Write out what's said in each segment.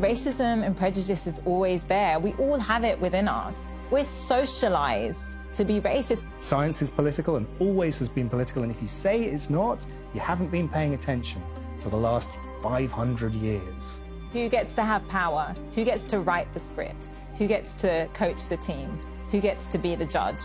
Racism and prejudice is always there. We all have it within us. We're socialized to be racist. Science is political and always has been political, and if you say it's not, you haven't been paying attention for the last 500 years. Who gets to have power? Who gets to write the script? Who gets to coach the team? Who gets to be the judge?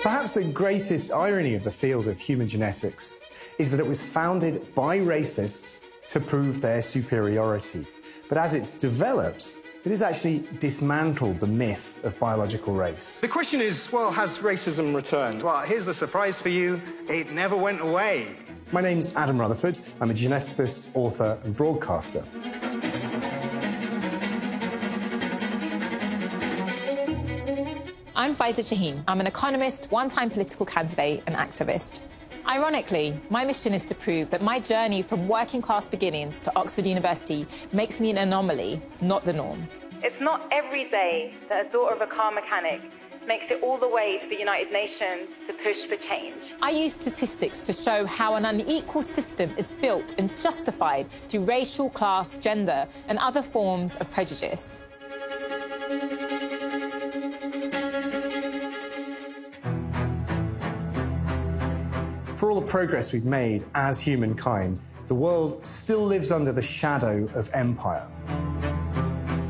Perhaps the greatest irony of the field of human genetics is that it was founded by racists to prove their superiority. But as it's developed, it has actually dismantled the myth of biological race. The question is, well, has racism returned? Well, here's the surprise for you. It never went away. My name's Adam Rutherford. I'm a geneticist, author, and broadcaster. I'm Faiza Shaheen. I'm an economist, one-time political candidate and activist. Ironically, my mission is to prove that my journey from working-class beginnings to Oxford University makes me an anomaly, not the norm. It's not every day that a daughter of a car mechanic makes it all the way to the United Nations to push for change. I use statistics to show how an unequal system is built and justified through racial, class, gender, and other forms of prejudice. For all the progress we've made as humankind, the world still lives under the shadow of empire.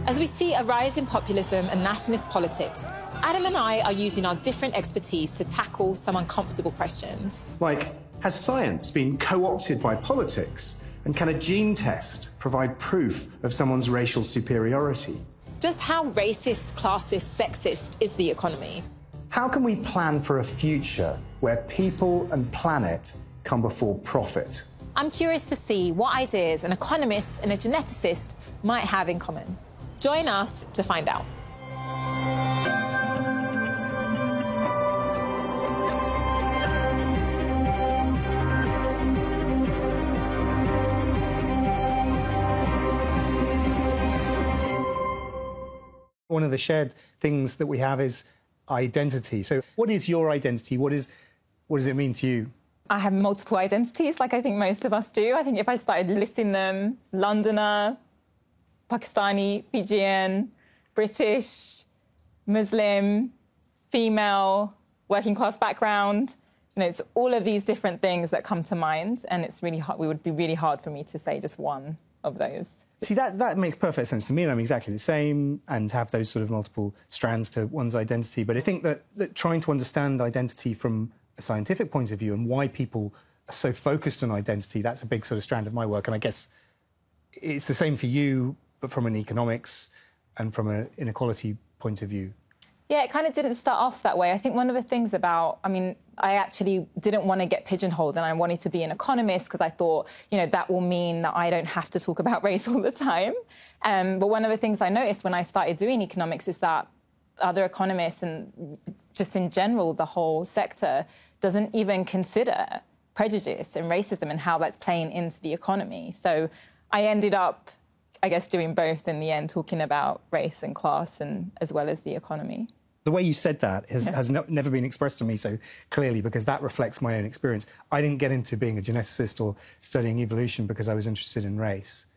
As we see a rise in populism and nationalist politics, Adam and I are using our different expertise to tackle some uncomfortable questions. Like, has science been co-opted by politics? And can a gene test provide proof of someone's racial superiority? Just how racist, classist, sexist is the economy? How can we plan for a future where people and planet come before profit? I'm curious to see what ideas an economist and a geneticist might have in common. Join us to find out. One of the shared things that we have is identity. So what is your identity? What does it mean to you? I have multiple identities, like I think most of us do. I think if I started listing them, Londoner, Pakistani, Fijian, British, Muslim, female, working class background, it's all of these different things that come to mind, and it's really hard. It would be really hard for me to say just one of those. See, that makes perfect sense to me, and I'm exactly the same, and have those sort of multiple strands to one's identity. But I think that trying to understand identity from a scientific point of view and why people are so focused on identity, that's a big sort of strand of my work. And I guess it's the same for you, but from an economics and from an inequality point of view. Yeah, it kind of didn't start off that way. I think one of the things about, I actually didn't want to get pigeonholed, and I wanted to be an economist because I thought, that will mean that I don't have to talk about race all the time. But one of the things I noticed when I started doing economics is that other economists and just in general, the whole sector doesn't even consider prejudice and racism and how that's playing into the economy. So I ended up, I guess, doing both in the end, talking about race and class and as well as the economy. The way you said that has never been expressed to me so clearly, because that reflects my own experience. I didn't get into being a geneticist or studying evolution because I was interested in race.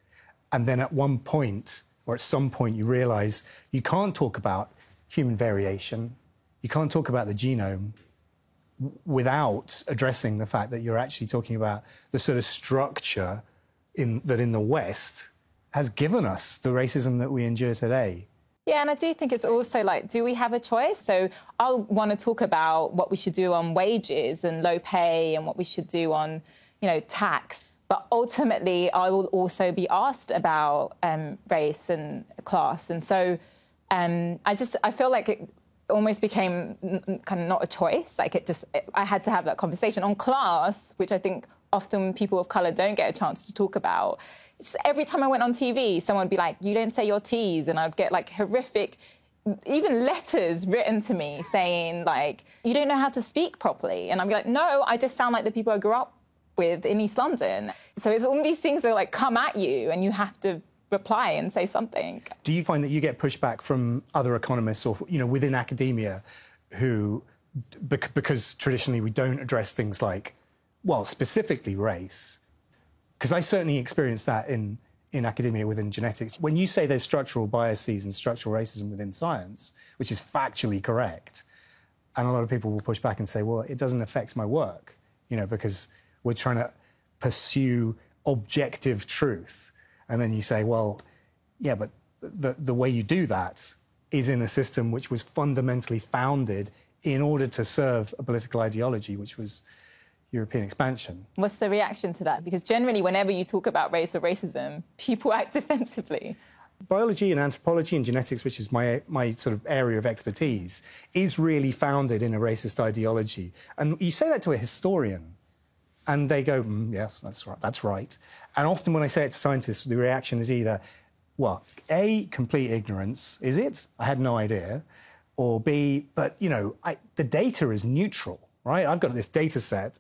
And then at one point, or at some point, you realise you can't talk about human variation, you can't talk about the genome without addressing the fact that you're actually talking about the sort of structure that in the West has given us the racism that we endure today. Yeah, and I do think it's also like, do we have a choice? So I'll want to talk about what we should do on wages and low pay and what we should do on, tax. But ultimately, I will also be asked about race and class. And so I feel like it almost became kind of not a choice. Like I had to have that conversation on class, which I think often people of colour don't get a chance to talk about. Just every time I went on TV, someone would be like, you don't say your T's, and I'd get, horrific, even letters written to me saying, you don't know how to speak properly. And I'd be like, no, I just sound like the people I grew up with in East London. So it's all these things that, come at you, and you have to reply and say something. Do you find that you get pushback from other economists or, within academia who, because traditionally we don't address things like, well, specifically race, Because I certainly experienced that in academia within genetics. When you say there's structural biases and structural racism within science, which is factually correct, and a lot of people will push back and say, well, it doesn't affect my work, you know, because we're trying to pursue objective truth. And then you say, well, yeah, but the way you do that is in a system which was fundamentally founded in order to serve a political ideology, which was European expansion. What's the reaction to that? Because generally, whenever you talk about race or racism, people act defensively. Biology and anthropology and genetics, which is my sort of area of expertise, is really founded in a racist ideology. And you say that to a historian, and they go, yes, that's right. And often when I say it to scientists, the reaction is either, well, A, complete ignorance, is it? I had no idea. Or B, but, you know, the data is neutral, right? I've got this data set.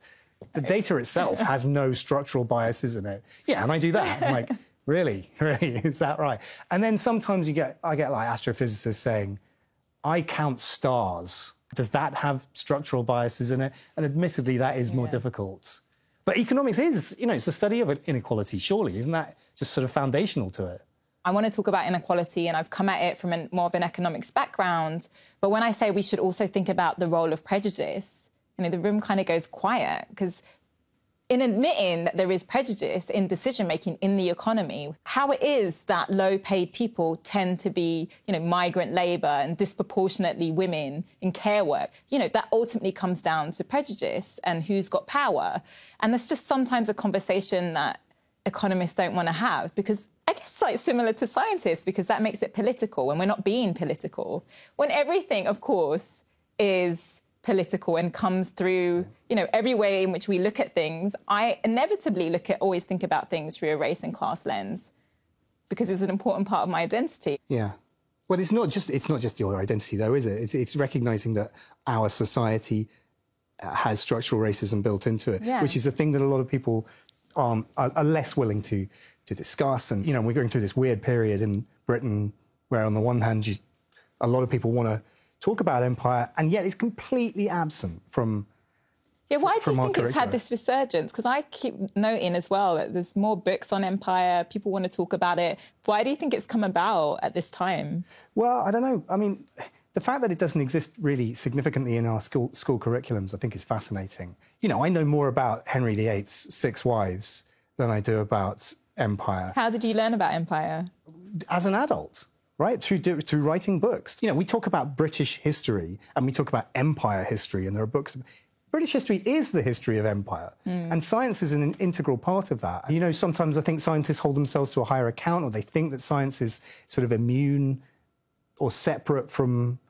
The data itself has no structural biases in it. Yeah, and I do that. I'm like, really? Really? Is that right? And then sometimes I get like astrophysicists saying, I count stars. Does that have structural biases in it? And admittedly, that is more difficult. But economics is, you know, it's the study of inequality, surely. Isn't that just sort of foundational to it? I want to talk about inequality, and I've come at it from more of an economics background. But when I say we should also think about the role of prejudice, you know, the room kind of goes quiet, because in admitting that there is prejudice in decision-making in the economy, how it is that low-paid people tend to be, you know, migrant labour and disproportionately women in care work, you know, that ultimately comes down to prejudice and who's got power. And that's just sometimes a conversation that economists don't want to have, because I guess like similar to scientists, because that makes it political, and we're not being political. When everything, of course, is political and comes through, you know, every way in which we look at things, I inevitably always think about things through a race and class lens, because it's an important part of my identity. Yeah. Well, it's not just your identity, though, is it? It's recognising that our society has structural racism built into it, which is a thing that a lot of people are less willing to discuss. And, you know, we're going through this weird period in Britain where, on the one hand, a lot of people want to talk about empire, and yet it's completely absent from why do you think it's had this resurgence? Because I keep noting as well that there's more books on empire, people want to talk about it. Why do you think it's come about at this time? Well, I don't know. I mean, the fact that it doesn't exist really significantly in our school curriculums, I think, is fascinating. You know, I know more about Henry VIII's 6 wives than I do about empire. How did you learn about empire? As an adult, right? Through writing books. You know, we talk about British history and we talk about empire history, and there are books. British history is the history of empire, and science is an integral part of that. You know, sometimes I think scientists hold themselves to a higher account, or they think that science is sort of immune or separate from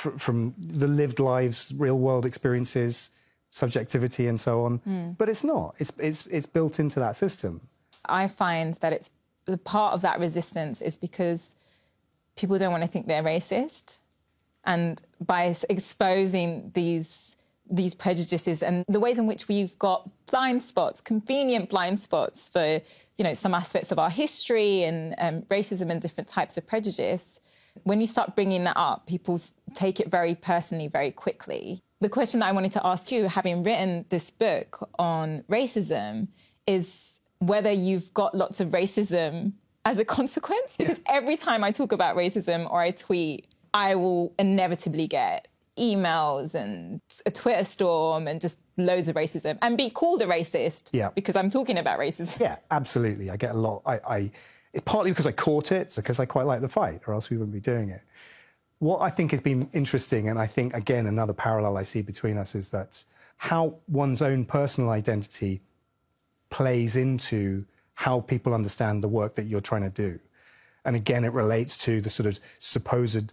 the lived lives, real-world experiences, subjectivity, and so on. But it's not. It's built into that system. I find that it's the part of that resistance is because people don't want to think they're racist, and by exposing these prejudices and the ways in which we've got blind spots, convenient blind spots for, you know, some aspects of our history and racism and different types of prejudice, when you start bringing that up, people take it very personally, very quickly. The question that I wanted to ask you, having written this book on racism, is whether you've got lots of racism as a consequence. Because every time I talk about racism or I tweet, I will inevitably get emails and a Twitter storm and just loads of racism, and be called a racist because I'm talking about racism. Yeah, absolutely. I get a lot. It's partly because I caught it, because I quite like the fight, or else we wouldn't be doing it. What I think has been interesting, and I think, again, another parallel I see between us, is that how one's own personal identity plays into how people understand the work that you're trying to do. And again, it relates to the sort of supposed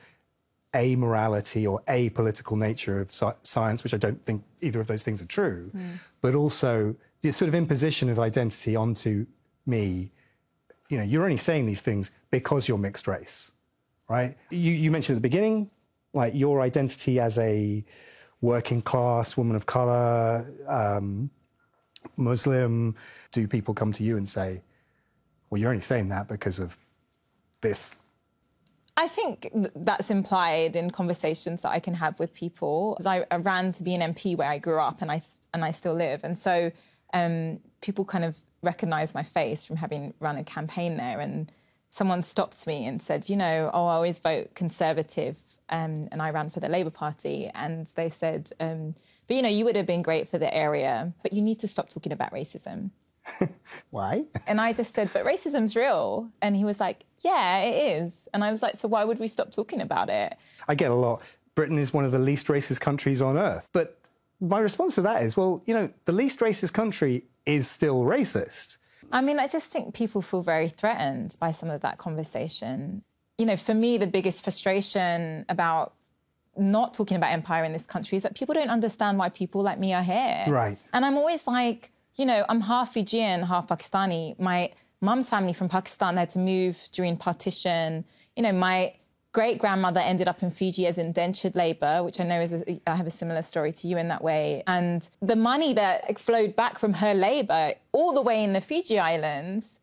amorality or apolitical nature of science, which I don't think either of those things are true, but also the sort of imposition of identity onto me. You know, you're only saying these things because you're mixed race, right? You mentioned at the beginning, like, your identity as a working class woman of colour, Muslim. Do people come to you and say, well, you're only saying that because of this? I think that's implied in conversations that I can have with people. I ran to be an MP where I grew up, and I still live. And so people kind of recognised my face from having run a campaign there, and someone stopped me and said, you know, oh, I always vote Conservative, and I ran for the Labour Party, and they said, but, you know, you would have been great for the area, but you need to stop talking about racism. Why? And I just said, but racism's real. And he was like, yeah, it is. And I was like, so why would we stop talking about it? I get a lot. Britain is one of the least racist countries on earth. But my response to that is, well, you know, the least racist country is still racist. I mean, I just think people feel very threatened by some of that conversation. You know, for me, the biggest frustration about not talking about empire in this country is that people don't understand why people like me are here. Right. And I'm always like, you know, I'm half Fijian, half Pakistani. My mum's family from Pakistan had to move during partition. You know, my great-grandmother ended up in Fiji as indentured labour, which I know is I have a similar story to you in that way. And the money that flowed back from her labour all the way in the Fiji Islands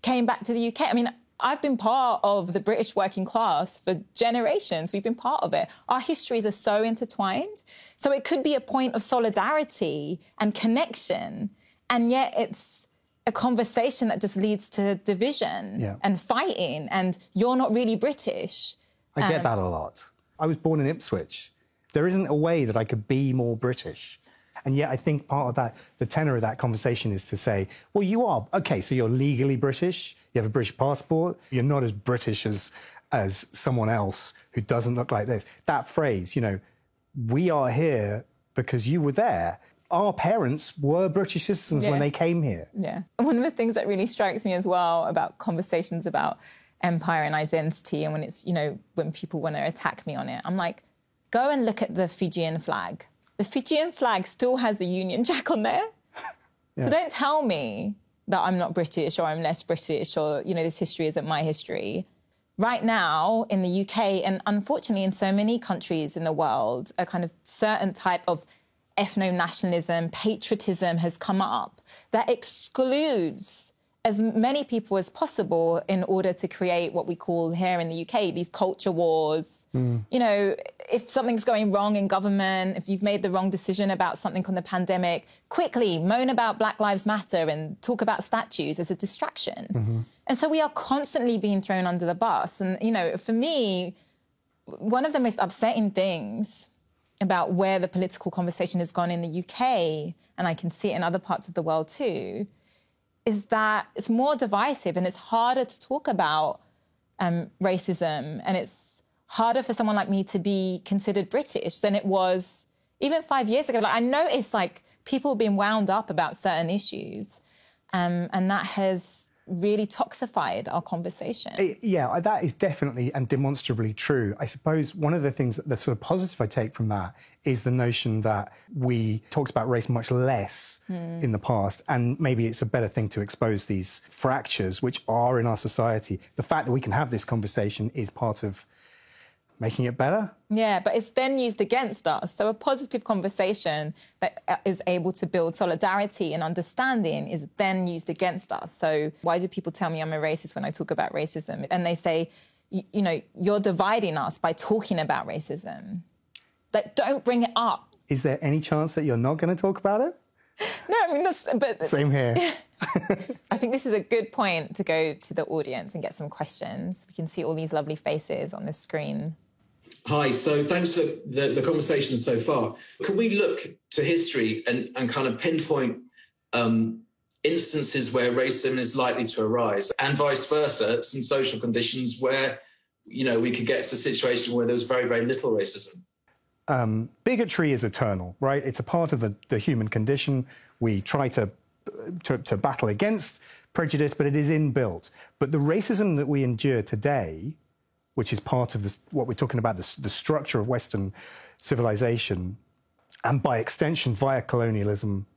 came back to the UK. I mean, I've been part of the British working class for generations. We've been part of it. Our histories are so intertwined. So it could be a point of solidarity and connection, and yet it's a conversation that just leads to division and fighting, and you're not really British. I get that a lot. I was born in Ipswich. There isn't a way that I could be more British. And yet I think part of that, the tenor of that conversation is to say, well, you are, OK, so you're legally British, you have a British passport, you're not as British as someone else who doesn't look like this. That phrase, you know, we are here because you were there. Our parents were British citizens when they came here. Yeah. One of the things that really strikes me as well about conversations about empire and identity, and when it's, you know, when people want to attack me on it, I'm like, go and look at the Fijian flag. The Fijian flag still has the Union Jack on there. So don't tell me that I'm not British or I'm less British or, you know, this history isn't my history. Right now in the UK, and unfortunately in so many countries in the world, a kind of certain type of ethno-nationalism, patriotism has come up that excludes as many people as possible in order to create what we call here in the UK, these culture wars. You know, if something's going wrong in government, if you've made the wrong decision about something on the pandemic, quickly moan about Black Lives Matter and talk about statues as a distraction. And so we are constantly being thrown under the bus. And, you know, for me, one of the most upsetting things about where the political conversation has gone in the UK, and I can see it in other parts of the world too, is that it's more divisive and it's harder to talk about racism, and it's harder for someone like me to be considered British than it was even 5 years ago. Like, I noticed, like, people being wound up about certain issues, and that has really toxified our conversation. Yeah, that is definitely and demonstrably true. I suppose one of the things, the sort of positive I take from that is the notion that we talked about race much less in the past, and maybe it's a better thing to expose these fractures which are in our society. The fact that we can have this conversation is part of making it better. Yeah, but it's then used against us. So a positive conversation that is able to build solidarity and understanding is then used against us. So why do people tell me I'm a racist when I talk about racism? And they say, you know, you're dividing us by talking about racism. Like, don't bring it up. Is there any chance that you're not going to talk about it? No, I mean, but same here. I think this is a good point to go to the audience and get some questions. We can see all these lovely faces on the screen. Hi, so thanks for the conversation so far. Can we look to history and kind of pinpoint instances where racism is likely to arise, and vice versa, some social conditions where, you know, we could get to a situation where there was very, very little racism? Bigotry is eternal, right? It's a part of the human condition. We try to battle against prejudice, but it is inbuilt. But the racism that we endure today, which is part of this, what we're talking about, the structure of Western civilization, and by extension, via colonialism,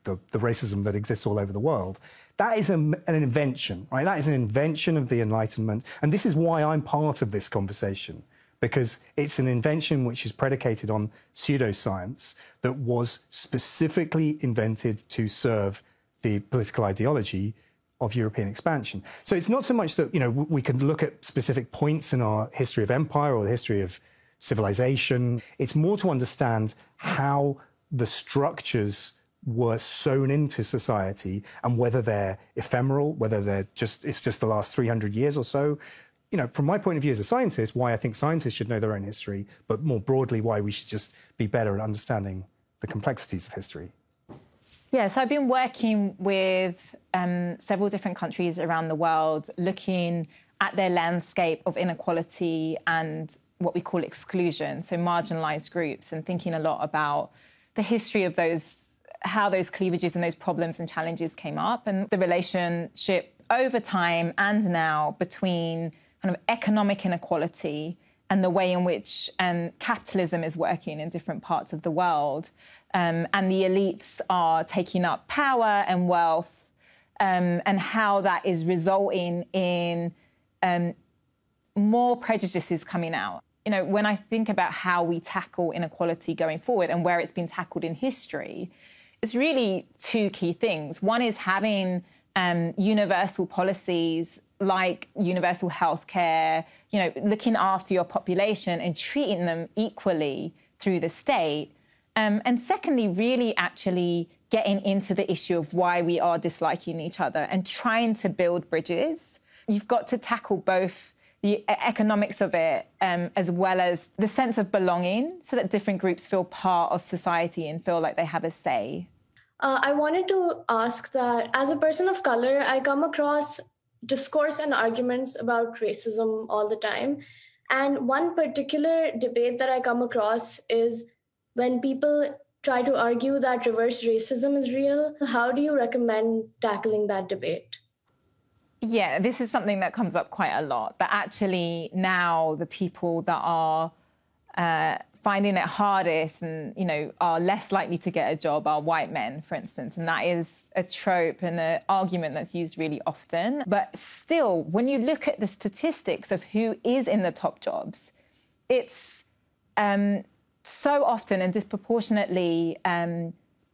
the racism that exists all over the world, that is an invention, right? That is an invention of the Enlightenment. And this is why I'm part of this conversation, because it's an invention which is predicated on pseudoscience that was specifically invented to serve the political ideology of European expansion. So it's not so much that, you know, we can look at specific points in our history of empire or the history of civilization. It's more to understand how the structures were sewn into society, and whether they're ephemeral, whether it's just the last 300 years or so. You know, from my point of view as a scientist, why I think scientists should know their own history, but more broadly, why we should just be better at understanding the complexities of history. Yeah, so I've been working with several different countries around the world, looking at their landscape of inequality and what we call exclusion, so marginalised groups, and thinking a lot about the history of those, how those cleavages and those problems and challenges came up, and the relationship over time and now between kind of economic inequality and the way in which capitalism is working in different parts of the world. And the elites are taking up power and wealth, and how that is resulting in more prejudices coming out. You know, when I think about how we tackle inequality going forward and where it's been tackled in history, it's really two key things. One is having universal policies like universal healthcare, you know, looking after your population and treating them equally through the state. And secondly, really actually getting into the issue of why we are disliking each other and trying to build bridges. You've got to tackle both the economics of it as well as the sense of belonging, so that different groups feel part of society and feel like they have a say. I wanted to ask that as a person of color, I come across discourse and arguments about racism all the time. And one particular debate that I come across is when people try to argue that reverse racism is real. How do you recommend tackling that debate? Yeah, this is something that comes up quite a lot, that actually now the people that are finding it hardest and, you know, are less likely to get a job are white men, for instance. And that is a trope and an argument that's used really often. But still, when you look at the statistics of who is in the top jobs, it's so often and disproportionately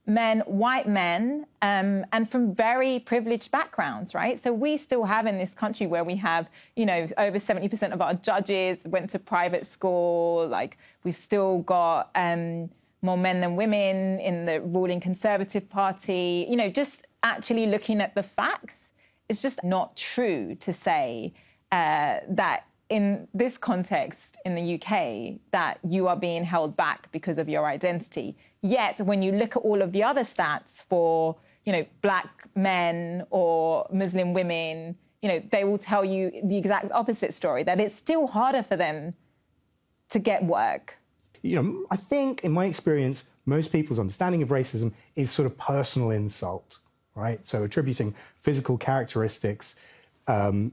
men, white men, and from very privileged backgrounds, right? So we still have in this country where we have, you know, over 70% of our judges went to private school. Like, we've still got more men than women in the ruling Conservative Party. You know, just actually looking at the facts, it's just not true to say that in this context in the UK that you are being held back because of your identity. Yet, when you look at all of the other stats for, you know, black men or Muslim women, you know, they will tell you the exact opposite story, that it's still harder for them to get work. You know, I think, in my experience, most people's understanding of racism is sort of personal insult, right? So attributing physical characteristics and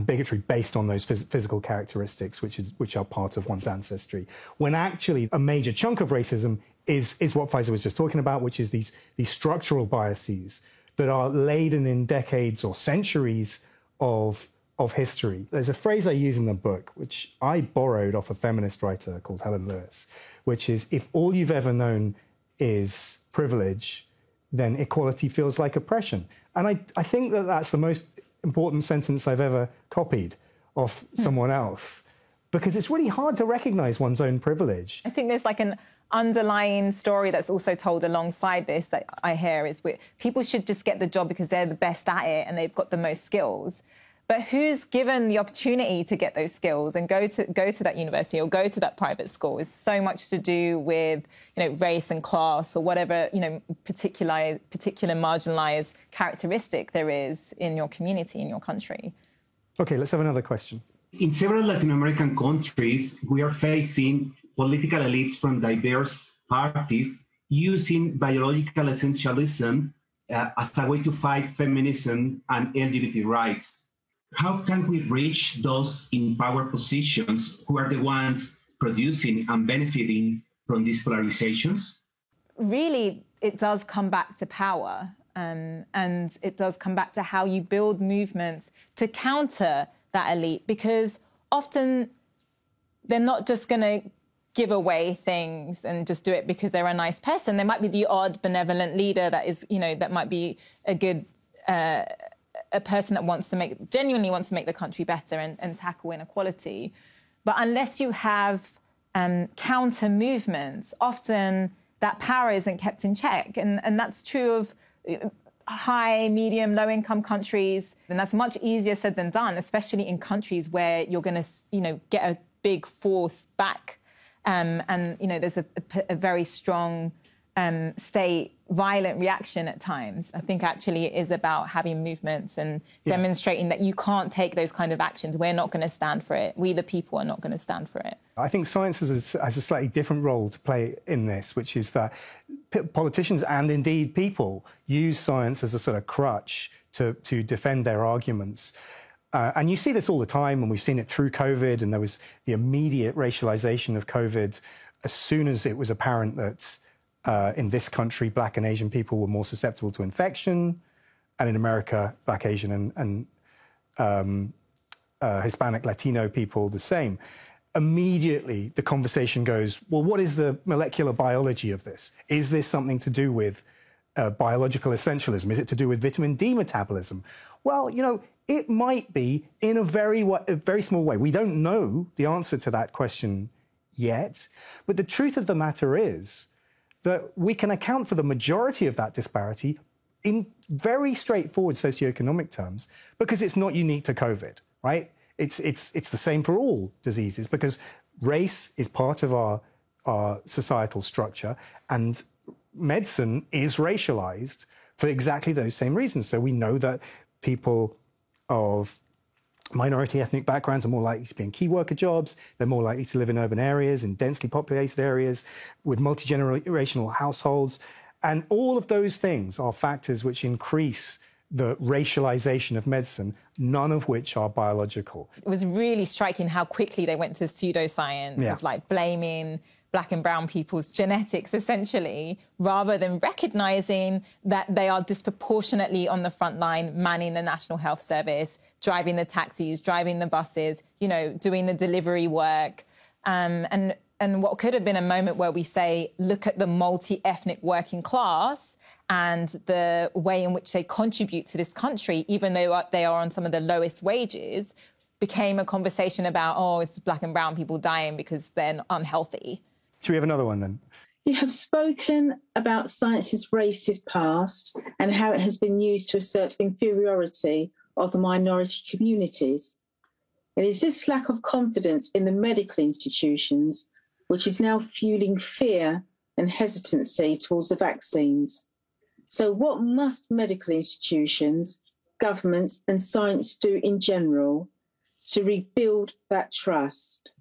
bigotry based on those physical characteristics, which are part of one's ancestry, when actually a major chunk of racism is what Faiza was just talking about, which is these structural biases that are laden in decades or centuries of history. There's a phrase I use in the book, which I borrowed off a feminist writer called Helen Lewis, which is, if all you've ever known is privilege, then equality feels like oppression. And I think that that's the most important sentence I've ever copied off someone else, because it's really hard to recognize one's own privilege. I think there's like an underlying story that's also told alongside this that I hear is people should just get the job because they're the best at it and they've got the most skills. But who's given the opportunity to get those skills and go to that university or go to that private school is so much to do with, you know, race and class or whatever, you know, particular marginalised characteristic there is in your community, in your country. OK, let's have another question. In several Latin American countries, we are facing political elites from diverse parties using biological essentialism as a way to fight feminism and LGBT rights. How can we reach those in power positions who are the ones producing and benefiting from these polarizations? Really, it does come back to power, and it does come back to how you build movements to counter that elite, because often they're not just going to give away things and just do it because they're a nice person. There might be the odd benevolent leader that is, you know, that might be a good a person that genuinely wants to make the country better and tackle inequality. But unless you have counter movements, often that power isn't kept in check. And that's true of high, medium, low-income countries. And that's much easier said than done, especially in countries where you're going to, get a big force back. And, there's a very strong state violent reaction at times. I think actually it is about having movements and demonstrating that you can't take those kind of actions. We're not going to stand for it. We, the people, are not going to stand for it. I think science has a slightly different role to play in this, which is that politicians and indeed people use science as a sort of crutch to defend their arguments. And you see this all the time, and we've seen it through COVID, and there was the immediate racialization of COVID as soon as it was apparent that in this country, Black and Asian people were more susceptible to infection, and in America, Black, Asian and Hispanic, Latino people the same. Immediately, the conversation goes, well, what is the molecular biology of this? Is this something to do with biological essentialism? Is it to do with vitamin D metabolism? Well, it might be in a very small way. We don't know the answer to that question yet, but the truth of the matter is that we can account for the majority of that disparity in very straightforward socioeconomic terms because it's not unique to COVID, right? It's the same for all diseases because race is part of our societal structure and medicine is racialized for exactly those same reasons. So we know that people of minority ethnic backgrounds are more likely to be in key worker jobs. They're more likely to live in urban areas, in densely populated areas, with multi-generational households. And all of those things are factors which increase the racialization of medicine, none of which are biological. It was really striking how quickly they went to pseudoscience of blaming Black and brown people's genetics, essentially, rather than recognising that they are disproportionately on the front line, manning the National Health Service, driving the taxis, driving the buses, doing the delivery work. And what could have been a moment where we say, look at the multi-ethnic working class and the way in which they contribute to this country, even though they are on some of the lowest wages, became a conversation about, it's Black and brown people dying because they're unhealthy. Should we have another one then? You have spoken about science's racist past and how it has been used to assert inferiority of the minority communities. It is this lack of confidence in the medical institutions which is now fueling fear and hesitancy towards the vaccines. So what must medical institutions, governments and science do in general to rebuild that trust?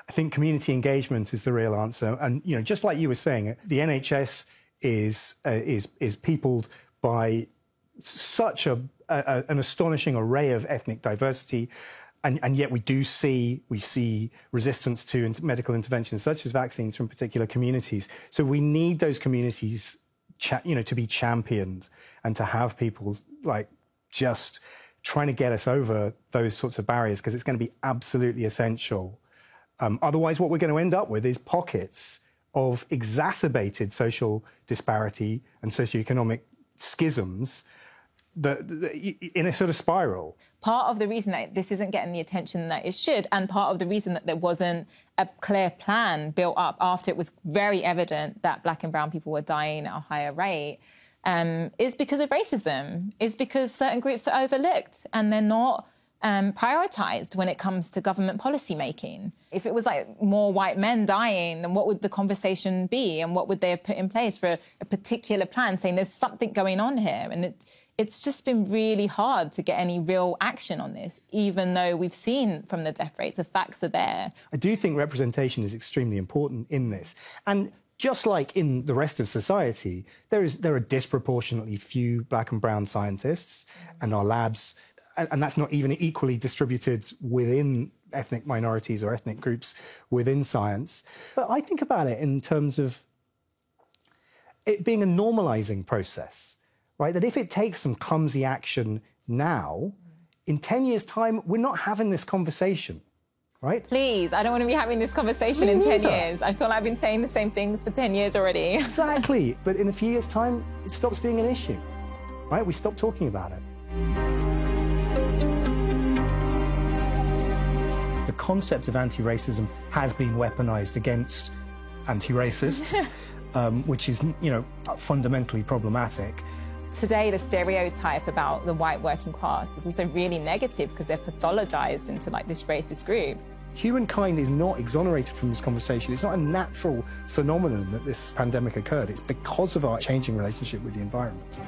I think community engagement is the real answer. And, just like you were saying, the NHS is peopled by such an astonishing array of ethnic diversity. And yet we see resistance to medical interventions such as vaccines from particular communities. So we need those communities, to be championed and to have people just trying to get us over those sorts of barriers because it's going to be absolutely essential. Otherwise, what we're going to end up with is pockets of exacerbated social disparity and socioeconomic schisms in a sort of spiral. Part of the reason that this isn't getting the attention that it should, and part of the reason that there wasn't a clear plan built up after it was very evident that Black and brown people were dying at a higher rate, is because of racism, is because certain groups are overlooked and they're not prioritised when it comes to government policy making. If it was more white men dying, then what would the conversation be and what would they have put in place for a particular plan saying there's something going on here? And it's just been really hard to get any real action on this, even though we've seen from the death rates, the facts are there. I do think representation is extremely important in this. And just like in the rest of society, there are disproportionately few Black and brown scientists, and our labs, and that's not even equally distributed within ethnic minorities or ethnic groups within science. But I think about it in terms of it being a normalizing process, right? That if it takes some clumsy action now, in 10 years' time, we're not having this conversation, right? Please, I don't want to be having this conversation in 10 years. I feel like I've been saying the same things for 10 years already. Exactly. But in a few years' time, it stops being an issue, right? We stop talking about it. The concept of anti-racism has been weaponized against anti-racists, which is, you know, fundamentally problematic. Today, the stereotype about the white working class is also really negative because they're pathologized into like this racist group. Humankind is not exonerated from this conversation. It's not a natural phenomenon that this pandemic occurred. It's because of our changing relationship with the environment.